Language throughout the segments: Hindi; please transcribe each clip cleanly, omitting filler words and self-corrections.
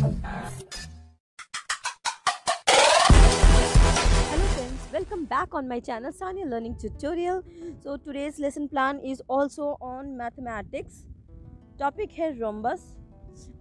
Hello friends, welcome back on my channel Sania Learning Tutorial. So today's lesson plan is also on mathematics. Topic है rhombus.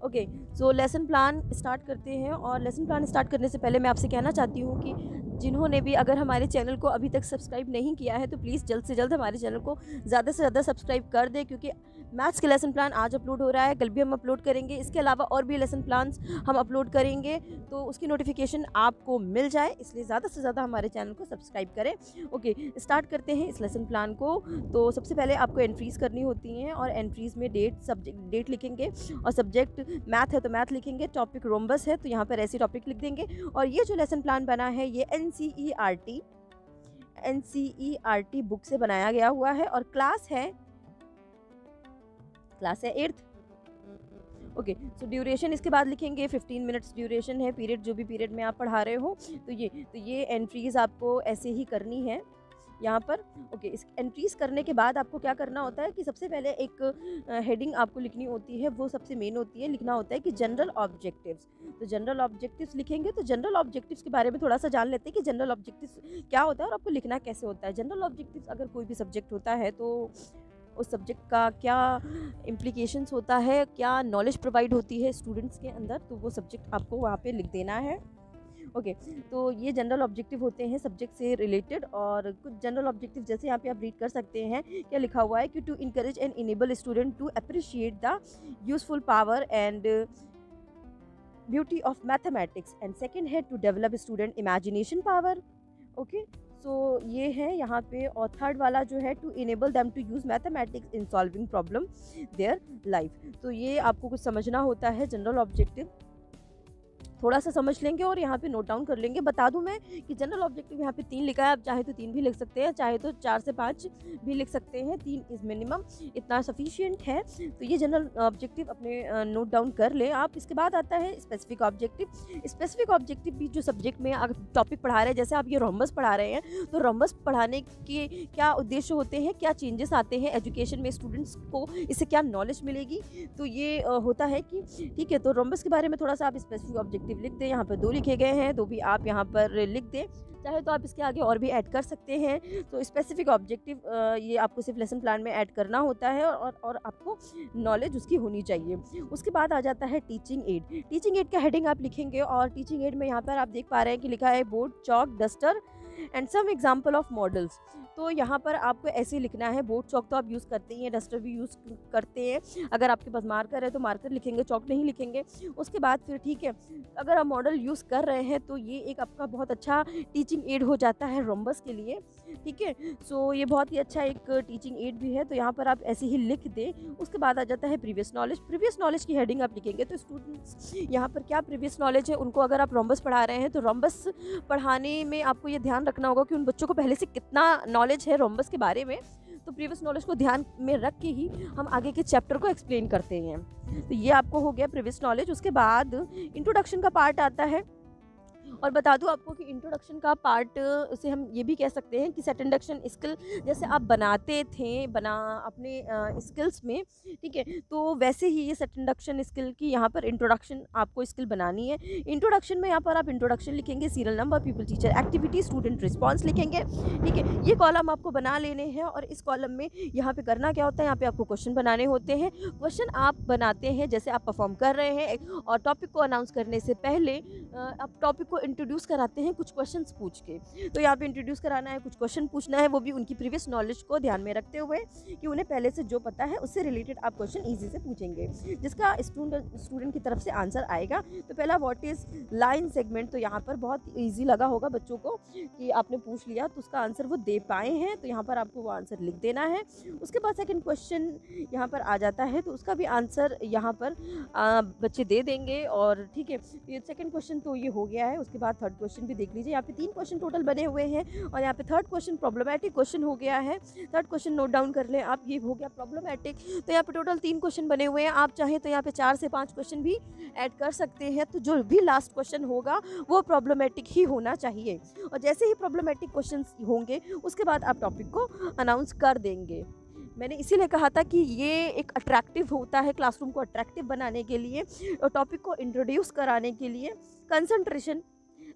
Okay, so lesson plan start करते हैं. और लेसन प्लान स्टार्ट करने से पहले मैं आपसे कहना चाहती हूँ कि जिन्होंने भी अगर हमारे चैनल को अभी तक सब्सक्राइब नहीं किया है तो प्लीज़ जल्द से जल्द हमारे चैनल को ज़्यादा से ज़्यादा सब्सक्राइब कर दें, क्योंकि मैथ्स के लेसन प्लान आज अपलोड हो रहा है, कल भी हम अपलोड करेंगे. इसके अलावा और भी लेसन प्लान्स हम अपलोड करेंगे तो उसकी नोटिफिकेशन आपको मिल जाए, इसलिए ज़्यादा से ज़्यादा हमारे चैनल को सब्सक्राइब करें. ओके, स्टार्ट करते हैं इस लेसन प्लान को. तो सबसे पहले आपको एंट्रीज़ करनी होती हैं और एंट्रीज़ में डेट लिखेंगे और सब्जेक्ट मैथ है तो मैथ लिखेंगे. टॉपिक रोम्बस है तो यहाँ पर ऐसे टॉपिक लिख देंगे. और ये जो लेसन प्लान बना है ये NCERT बुक से बनाया गया हुआ है और क्लास है 8th. ओके, सो ड्यूरेशन इसके बाद लिखेंगे 15 मिनट्स ड्यूरेशन है. पीरियड जो भी पीरियड में आप पढ़ा रहे हो तो ये एंट्रीज़ आपको ऐसे ही करनी है यहाँ पर. ओके, इस एंट्रीज़ करने के बाद आपको क्या करना होता है कि सबसे पहले एक हेडिंग आपको लिखनी होती है, वो सबसे मेन होती है. लिखना होता है कि जनरल ऑब्जेक्टिव्स. तो जनरल ऑब्जेक्टिव्स लिखेंगे. तो जनरल ऑब्जेक्टिव्स के बारे में थोड़ा सा जान लेते हैं कि जनरल ऑब्जेक्टिव्स क्या होता है और आपको लिखना कैसे होता है. जनरल ऑब्जेक्टिव्स अगर कोई भी सब्जेक्ट होता है तो उस सब्जेक्ट का क्या इम्प्लीकेशंस होता है, क्या नॉलेज प्रोवाइड होती है स्टूडेंट्स के अंदर, तो वो सब्जेक्ट आपको वहाँ पे लिख देना है. ओके, तो ये जनरल ऑब्जेक्टिव होते हैं सब्जेक्ट से रिलेटेड. और कुछ जनरल ऑब्जेक्टिव जैसे यहाँ पे आप रीड कर सकते हैं. क्या लिखा हुआ है कि to encourage and enable student to appreciate the useful power and beauty of mathematics. And second है to develop student imagination power. Okay, so ये है यहाँ पे. और थर्ड वाला जो है to enable them to use mathematics in solving problem their life. तो ये आपको कुछ समझना होता है. जनरल ऑब्जेक्टिव थोड़ा सा समझ लेंगे और यहाँ पे नोट डाउन कर लेंगे. बता दूं मैं कि जनरल ऑब्जेक्टिव यहाँ पे 3 लिखा है. आप चाहे तो 3 भी लिख सकते हैं, चाहे तो 4 से 5 भी लिख सकते हैं. 3 इज़ मिनिमम, इतना सफिशिएंट है. तो ये जनरल ऑब्जेक्टिव अपने नोट डाउन कर लें आप. इसके बाद आता है स्पेसिफिक ऑब्जेक्टिव. स्पेसिफिक ऑब्जेक्टिव भी जो सब्जेक्ट में अगर टॉपिक पढ़ा रहे हैं, जैसे आप ये रोम्बस पढ़ा रहे हैं तो रोम्बस पढ़ाने के क्या उद्देश्य होते हैं, क्या चेंजेस आते हैं एजुकेशन में, स्टूडेंट्स को इससे क्या नॉलेज मिलेगी. तो ये होता है कि ठीक है, तो रोम्बस के बारे में थोड़ा सा आप स्पेसिफिक ऑब्जेक्टिव लिख दें. यहाँ पर 2 लिखे गए हैं, 2 भी आप यहाँ पर लिख दें. चाहे तो आप इसके आगे और भी ऐड कर सकते हैं. तो स्पेसिफिक ऑब्जेक्टिव ये आपको सिर्फ लेसन प्लान में ऐड करना होता है और आपको नॉलेज उसकी होनी चाहिए. उसके बाद आ जाता है टीचिंग एड. टीचिंग एड का हेडिंग आप लिखेंगे और टीचिंग एड में यहाँ पर आप देख पा रहे हैं कि लिखा है board, chalk, duster and some example of models. तो यहाँ पर आपको ऐसे लिखना है. बोर्ड चॉक तो आप यूज़ करते ही हैं, डस्टर भी यूज़ करते हैं. अगर आपके पास मार्कर है तो मार्कर लिखेंगे, चॉक नहीं लिखेंगे. उसके बाद फिर ठीक है, अगर आप मॉडल यूज़ कर रहे हैं तो ये एक आपका बहुत अच्छा टीचिंग एड हो जाता है रोम्बस के लिए. ठीक है, सो ये बहुत ही अच्छा एक टीचिंग एड भी है. तो यहाँ पर आप ऐसे ही लिख दें. उसके बाद आ जाता है प्रीवियस नॉलेज. प्रीवियस नॉलेज की हेडिंग आप लिखेंगे तो स्टूडेंट्स यहाँ पर क्या प्रीवियस नॉलेज है उनको, अगर आप रोम्बस पढ़ा रहे हैं तो रोम्बस पढ़ाने में आपको ये ध्यान रखना होगा कि उन बच्चों को पहले से कितना नॉलेज है रोम्बस के बारे में. तो प्रीवियस नॉलेज को ध्यान में रख के ही हम आगे के चैप्टर को एक्सप्लेन करते हैं. तो ये आपको हो गया प्रीवियस नॉलेज. उसके बाद इंट्रोडक्शन का पार्ट आता है. और बता दूं आपको कि इंट्रोडक्शन का पार्ट से हम ये भी कह सकते हैं कि सेट इंडक्शन स्किल जैसे आप बनाते थे अपने स्किल्स में, ठीक है, तो वैसे ही ये सेट इंडक्शन स्किल की यहाँ पर इंट्रोडक्शन आपको स्किल बनानी है. इंट्रोडक्शन में यहाँ पर आप इंट्रोडक्शन लिखेंगे, serial number, people, teacher, activity, student response लिखेंगे. ठीक है, ये कॉलम आपको बना लेने हैं. और इस कॉलम में यहाँ पे करना क्या होता है, यहाँ पे आपको क्वेश्चन बनाने होते हैं. क्वेश्चन आप बनाते हैं जैसे आप परफॉर्म कर रहे हैं और टॉपिक को अनाउंस करने से पहले आप टॉपिक को इंट्रोड्यूस कराते हैं कुछ क्वेश्चंस पूछ के. तो यहाँ पे इंट्रोड्यूस कराना है, कुछ क्वेश्चन पूछना है, वो भी उनकी प्रीवियस नॉलेज को ध्यान में रखते हुए कि उन्हें पहले से जो पता है उससे रिलेटेड आप क्वेश्चन इजी से पूछेंगे जिसका स्टूडेंट की तरफ से आंसर आएगा. तो पहला व्हाट इज़ लाइन सेगमेंट. तो यहाँ पर बहुत ईजी लगा होगा बच्चों को कि आपने पूछ लिया तो उसका आंसर वो दे पाए हैं, तो यहाँ पर आपको वो आंसर लिख देना है. उसके बाद सेकेंड क्वेश्चन यहाँ पर आ जाता है तो उसका भी आंसर यहाँ पर बच्चे दे देंगे. और ठीक है, ये सेकेंड क्वेश्चन तो ये हो गया है. उसके बाद थर्ड क्वेश्चन भी देख लीजिए. यहाँ पे 3 क्वेश्चन टोटल बने हुए हैं और यहाँ पे थर्ड क्वेश्चन प्रॉब्लमैटिक क्वेश्चन हो गया है. थर्ड क्वेश्चन नोट डाउन कर लें आप, ये हो गया प्रॉब्लमैटिक. तो यहाँ पे टोटल 3 क्वेश्चन बने हुए हैं. आप चाहें तो यहाँ पे 4 से 5 क्वेश्चन भी ऐड कर सकते हैं. तो जो भी लास्ट क्वेश्चन होगा वो प्रॉब्लमैटिक ही होना चाहिए. और जैसे ही प्रॉब्लमैटिक क्वेश्चन होंगे उसके बाद आप टॉपिक को अनाउंस कर देंगे. मैंने इसीलिए कहा था कि ये एक अट्रैक्टिव होता है, क्लासरूम को अट्रैक्टिव बनाने के लिए और टॉपिक को इंट्रोड्यूस कराने के लिए, कंसंट्रेशन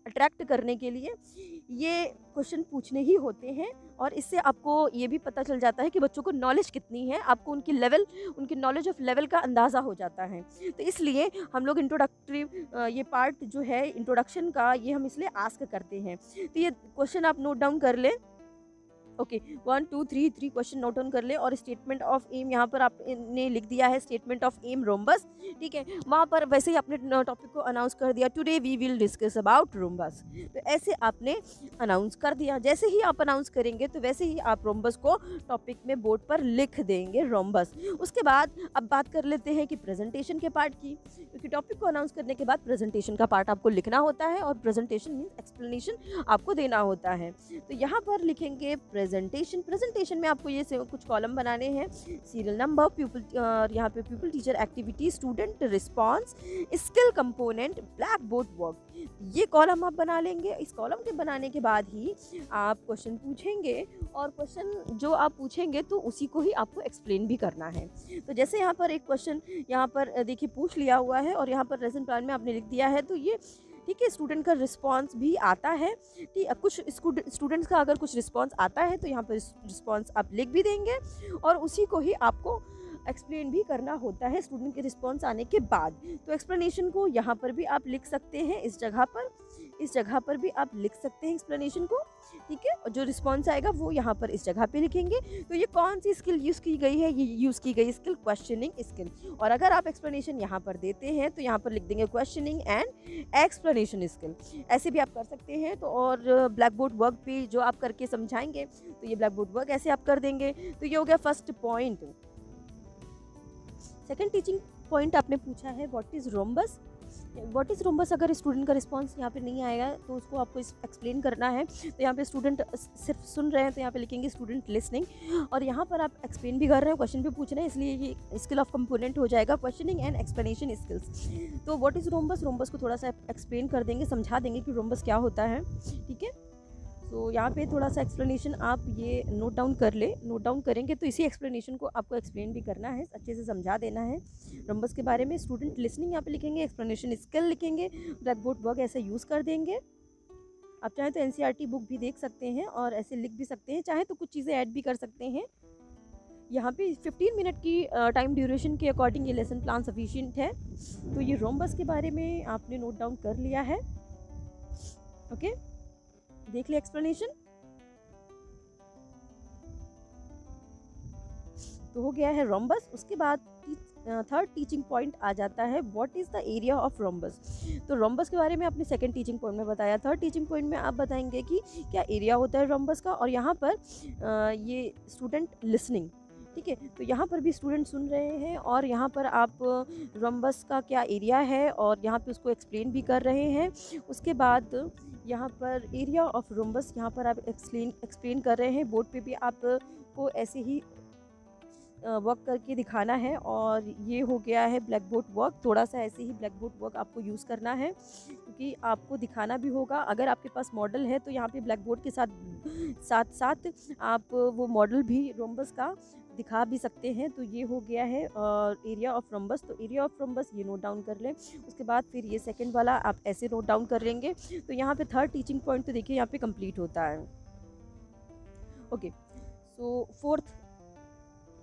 अट्रैक्ट करने के लिए ये क्वेश्चन पूछने ही होते हैं। और इससे आपको ये भी पता चल जाता है कि बच्चों को नॉलेज कितनी है, आपको उनकी लेवल, उनकी नॉलेज ऑफ लेवल का अंदाज़ा हो जाता है। तो इसलिए हम लोग इंट्रोडक्टिव ये पार्ट जो है इंट्रोडक्शन का, ये हम इसलिए आस्क करते हैं। तो ये क्वेश्चन आप नोट डाउन कर लें। ओके 1 2 3 3 क्वेश्चन नोट डाउन कर ले। और स्टेटमेंट ऑफ एम यहाँ पर आपने लिख दिया है, स्टेटमेंट ऑफ एम रोम्बस, ठीक है। वहाँ पर वैसे ही आपने टॉपिक को अनाउंस कर दिया, today we will discuss about rhombus. तो ऐसे आपने अनाउंस कर दिया। जैसे ही आप अनाउंस करेंगे तो वैसे ही आप रोम्बस को टॉपिक में बोर्ड पर लिख देंगे, रोम्बस। उसके बाद अब बात कर लेते हैं कि प्रेजेंटेशन के पार्ट की, क्योंकि टॉपिक को अनाउंस करने के बाद प्रेजेंटेशन का पार्ट आपको लिखना होता है और प्रेजेंटेशन मीन्स एक्सप्लेनेशन आपको देना होता है। तो यहाँ पर लिखेंगे प्रेजेंटेशन में आपको ये कुछ कॉलम बनाने हैं, सीरियल नंबर, प्यूपल, यहाँ पे pupil teacher activity, student response, skill component, black board work, ये कॉलम आप बना लेंगे। इस कॉलम के बनाने के बाद ही आप क्वेश्चन पूछेंगे और क्वेश्चन जो आप पूछेंगे तो उसी को ही आपको एक्सप्लेन भी करना है। तो जैसे यहाँ पर एक क्वेश्चन यहाँ पर देखिए पूछ लिया हुआ है और यहाँ पर लेसन प्लान में आपने लिख दिया है, तो ये ठीक है, स्टूडेंट का रिस्पांस भी आता है। ठीक है, कुछ स्टूडेंट्स का अगर कुछ रिस्पांस आता है तो यहाँ पर रिस्पांस आप लिख भी देंगे और उसी को ही आपको एक्सप्लेन भी करना होता है स्टूडेंट के रिस्पांस आने के बाद। तो एक्सप्लेनेशन को यहाँ पर भी आप लिख सकते हैं, इस जगह पर भी आप लिख सकते हैं एक्सप्लेनेशन को, ठीक है। और जो रिस्पांस आएगा वो यहाँ पर इस जगह पे लिखेंगे। तो ये कौन सी स्किल यूज़ की गई है, ये यूज़ की गई स्किल क्वेश्चनिंग स्किल। और अगर आप एक्सप्लेनेशन यहाँ पर देते हैं तो यहाँ पर लिख देंगे क्वेश्चनिंग एंड एक्सप्लेनेशन स्किल, ऐसे भी आप कर सकते हैं। तो और ब्लैक बोर्ड वर्क भी जो आप करके समझाएंगे तो ये ब्लैक बोर्ड वर्क ऐसे आप कर देंगे। तो ये हो गया first point. Second teaching point आपने पूछा है what is rhombus. What is rhombus, अगर स्टूडेंट का रिस्पांस यहाँ पे नहीं आएगा तो उसको आपको एक्सप्लेन करना है। तो यहाँ पे स्टूडेंट सिर्फ सुन रहे हैं तो यहाँ पे लिखेंगे स्टूडेंट लिसनिंग, और यहाँ पर आप एक्सप्लेन भी कर रहे हैं, क्वेश्चन भी पूछ रहे हैं, इसलिए ये स्किल ऑफ कंपोनेंट हो जाएगा, क्वेश्चनिंग एंड एक्सप्लेनेशन स्किल्स। तो व्हाट इज़ रोम्बस, रोम्बस को थोड़ा सा एक्सप्लेन कर देंगे, समझा देंगे कि रोम्बस क्या होता है, ठीक है। तो यहाँ पे थोड़ा सा एक्सप्लेनेशन आप ये नोट डाउन कर ले। नोट डाउन करेंगे तो इसी एक्सप्लेनेशन को आपको एक्सप्लेन भी करना है, अच्छे से समझा देना है रोम्बस के बारे में। स्टूडेंट लिसनिंग यहाँ पे लिखेंगे, एक्सप्लेनेशन स्किल लिखेंगे, ब्लैक बोर्ड वर्क ऐसे यूज़ कर देंगे। आप चाहें तो एनसीईआरटी बुक भी देख सकते हैं और ऐसे लिख भी सकते हैं, चाहे तो कुछ चीज़ें ऐड भी कर सकते हैं। यहाँ पे 15 मिनट की टाइम ड्यूरेशन के अकॉर्डिंग ये लेसन प्लान सफिशिएंट है। तो ये रोम्बस के बारे में आपने नोट डाउन कर लिया है, ओके। देख लिया एक्सप्लेनेशन, तो हो गया है रोम्बस। उसके बाद थर्ड टीचिंग पॉइंट आ जाता है what is the area of rhombus. तो रोम्बस के बारे में आपने सेकंड टीचिंग पॉइंट में बताया, थर्ड टीचिंग पॉइंट में आप बताएंगे कि क्या एरिया होता है रोम्बस का। और यहाँ पर ये स्टूडेंट लिसनिंग, ठीक है। तो यहाँ पर भी स्टूडेंट सुन रहे हैं और यहाँ पर आप रोम्बस का क्या एरिया है और यहाँ पे उसको एक्सप्लेन भी कर रहे हैं। उसके बाद यहाँ पर एरिया ऑफ रोम्बस यहाँ पर आप एक्सप्लेन कर रहे हैं, बोर्ड पे भी आपको ऐसे ही वर्क करके दिखाना है। और ये हो गया है ब्लैक बोर्ड वर्क, थोड़ा सा ऐसे ही ब्लैक बोर्ड वर्क आपको यूज़ करना है क्योंकि आपको दिखाना भी होगा। अगर आपके पास मॉडल है तो यहाँ पे ब्लैक बोर्ड के साथ साथ आप वो मॉडल भी रोम्बस का दिखा भी सकते हैं। तो ये हो गया है एरिया ऑफ रोम्बस। तो एरिया ऑफ रोम्बस ये नोट डाउन कर लें। उसके बाद फिर ये सेकंड वाला आप ऐसे नोट डाउन कर लेंगे। तो यहाँ पे थर्ड टीचिंग पॉइंट तो देखिए यहाँ पे कंप्लीट होता है, ओके। सो फोर्थ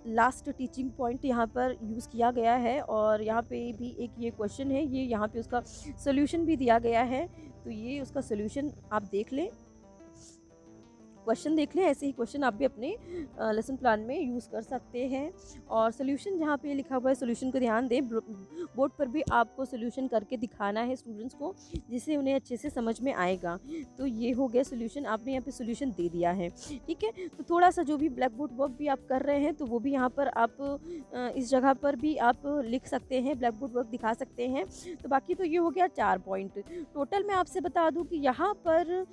लास्ट टीचिंग पॉइंट यहाँ पर यूज़ किया गया है और यहाँ पे भी एक ये क्वेश्चन है, ये यहाँ पे उसका सोल्यूशन भी दिया गया है। तो ये उसका सोल्यूशन आप देख लें, क्वेश्चन देख लें, ऐसे ही क्वेश्चन आप भी अपने लेसन प्लान में यूज़ कर सकते हैं। और सोल्यूशन जहाँ पे लिखा हुआ है सोल्यूशन को ध्यान दें, बोर्ड पर भी आपको सोल्यूशन करके दिखाना है स्टूडेंट्स को, जिससे उन्हें अच्छे से समझ में आएगा। तो ये हो गया सोल्यूशन, आपने यहाँ पे सोल्यूशन दे दिया है, ठीक है। तो थोड़ा सा जो भी ब्लैक बोर्ड वर्क भी आप कर रहे हैं तो वो भी यहाँ पर आप इस जगह पर भी आप लिख सकते हैं, ब्लैक बोर्ड वर्क दिखा सकते हैं। तो बाकी तो ये हो गया 4 पॉइंट। टोटल मैं आपसे बता दूँ कि यहाँ पर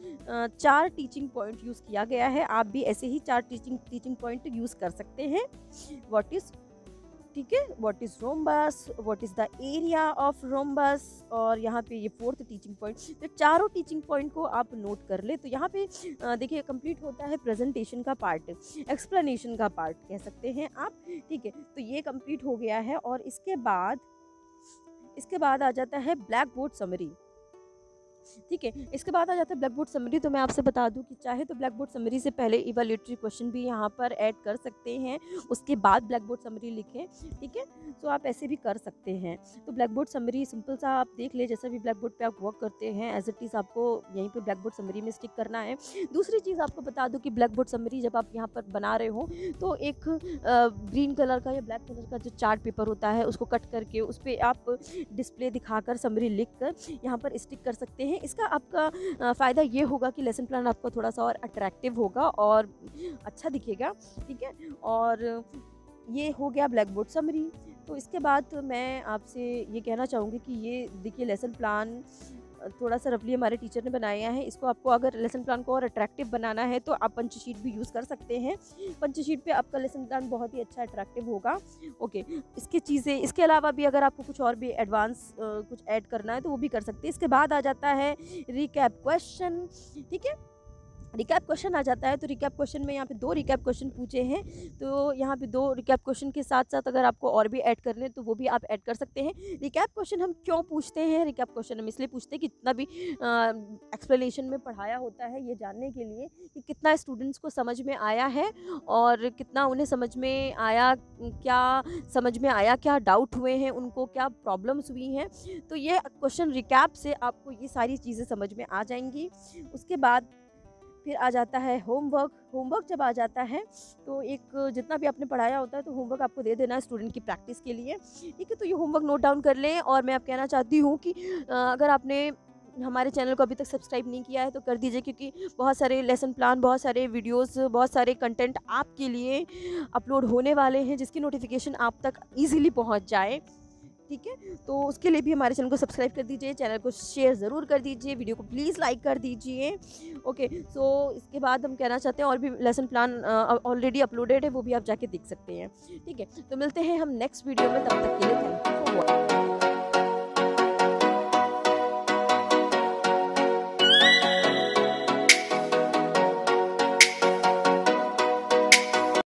4 टीचिंग पॉइंट यूज़ किया गया है। आप भी ऐसे ही 4 टीचिंग पॉइंट यूज़ कर सकते हैं। व्हाट इज़ ठीक है, what is rhombus, what is the area of rhombus, और यहाँ पे ये 4th टीचिंग पॉइंट। तो चारों टीचिंग पॉइंट को आप नोट कर ले। तो यहाँ पे देखिए कंप्लीट होता है प्रेजेंटेशन का पार्ट, एक्सप्लेनेशन का पार्ट कह सकते हैं आप, ठीक है। तो ये कंप्लीट हो गया है, और इसके बाद आ जाता है ब्लैक बोर्ड समरी, ठीक है। इसके बाद आ जाता है ब्लैक बोर्ड समरी। तो मैं आपसे बता दूं कि चाहे तो ब्लैक बोर्ड समरी से पहले इवैल्यूएटरी क्वेश्चन भी यहाँ पर ऐड कर सकते हैं, उसके बाद ब्लैक बोर्ड समरी लिखें, ठीक है। तो आप ऐसे भी कर सकते हैं। तो ब्लैक बोर्ड समरी सिंपल सा आप देख ले, जैसा भी ब्लैक बोर्ड पे आप वर्क करते हैं एज इट इज़ आपको यहीं पे ब्लैक बोर्ड समरी में स्टिक करना है। दूसरी चीज़ आपको बता दूँ कि ब्लैक बोर्ड समरी जब आप यहाँ पर बना रहे हो तो एक ग्रीन कलर का या ब्लैक कलर का जो चार्ट पेपर होता है उसको कट करके उस पर आप डिस्प्ले दिखाकर समरी लिख कर यहाँ पर स्टिक कर सकते हैं। इसका आपका फ़ायदा ये होगा कि लेसन प्लान आपका थोड़ा सा और अट्रैक्टिव होगा और अच्छा दिखेगा, ठीक है। और ये हो गया ब्लैक बोर्ड समरी। तो इसके बाद मैं आपसे ये कहना चाहूँगी कि ये देखिए लेसन प्लान थोड़ा सा रफली हमारे टीचर ने बनाया है। इसको आपको अगर लेसन प्लान को और अट्रैक्टिव बनाना है तो आप पंच शीट भी यूज़ कर सकते हैं। पंच शीट पे आपका लेसन प्लान बहुत ही अच्छा अट्रैक्टिव होगा। ओके, इसके अलावा भी अगर आपको कुछ और भी एडवांस कुछ ऐड करना है तो वो भी कर सकते हैं। इसके बाद आ जाता है रिकैप क्वेश्चन, ठीक है। रिकैप क्वेश्चन आ जाता है। तो रिकैप क्वेश्चन में यहाँ पे 2 रिकैप क्वेश्चन पूछे हैं। तो यहाँ पे 2 रिकैप क्वेश्चन के साथ साथ अगर आपको और भी ऐड करने तो वो भी आप ऐड कर सकते हैं। रिकैप क्वेश्चन हम क्यों पूछते हैं? रिकैप क्वेश्चन हम इसलिए पूछते हैं कि जितना भी एक्सप्लेनेशन में पढ़ाया होता है ये जानने के लिए कि कितना स्टूडेंट्स को समझ में आया है और कितना उन्हें समझ में आया, क्या डाउट हुए हैं उनको, क्या प्रॉब्लम्स हुई हैं। तो ये क्वेश्चन रिकैप से आपको ये सारी चीज़ें समझ में आ जाएंगी। उसके बाद फिर आ जाता है होमवर्क जब आ जाता है तो एक जितना भी आपने पढ़ाया होता है तो होमवर्क आपको दे देना है स्टूडेंट की प्रैक्टिस के लिए, ठीक है। तो ये होमवर्क नोट डाउन कर लें। और मैं अब कहना चाहती हूँ कि अगर आपने हमारे चैनल को अभी तक सब्सक्राइब नहीं किया है तो कर दीजिए, क्योंकि बहुत सारे लेसन प्लान, बहुत सारे वीडियोस, बहुत सारे कंटेंट आपके लिए अपलोड होने वाले हैं जिसकी नोटिफिकेशन आप तक ईजिली पहुँच जाए, ठीक है। तो उसके लिए भी हमारे चैनल को सब्सक्राइब कर दीजिए, चैनल को शेयर ज़रूर कर दीजिए, वीडियो को प्लीज़ लाइक कर दीजिए। ओके, सो इसके बाद हम कहना चाहते हैं और भी लेसन प्लान ऑलरेडी अपलोडेड है, वो भी आप जाके देख सकते हैं, ठीक है। तो मिलते हैं हम नेक्स्ट वीडियो में, तब तक के लिए थैंक यू फॉर वॉचिंग।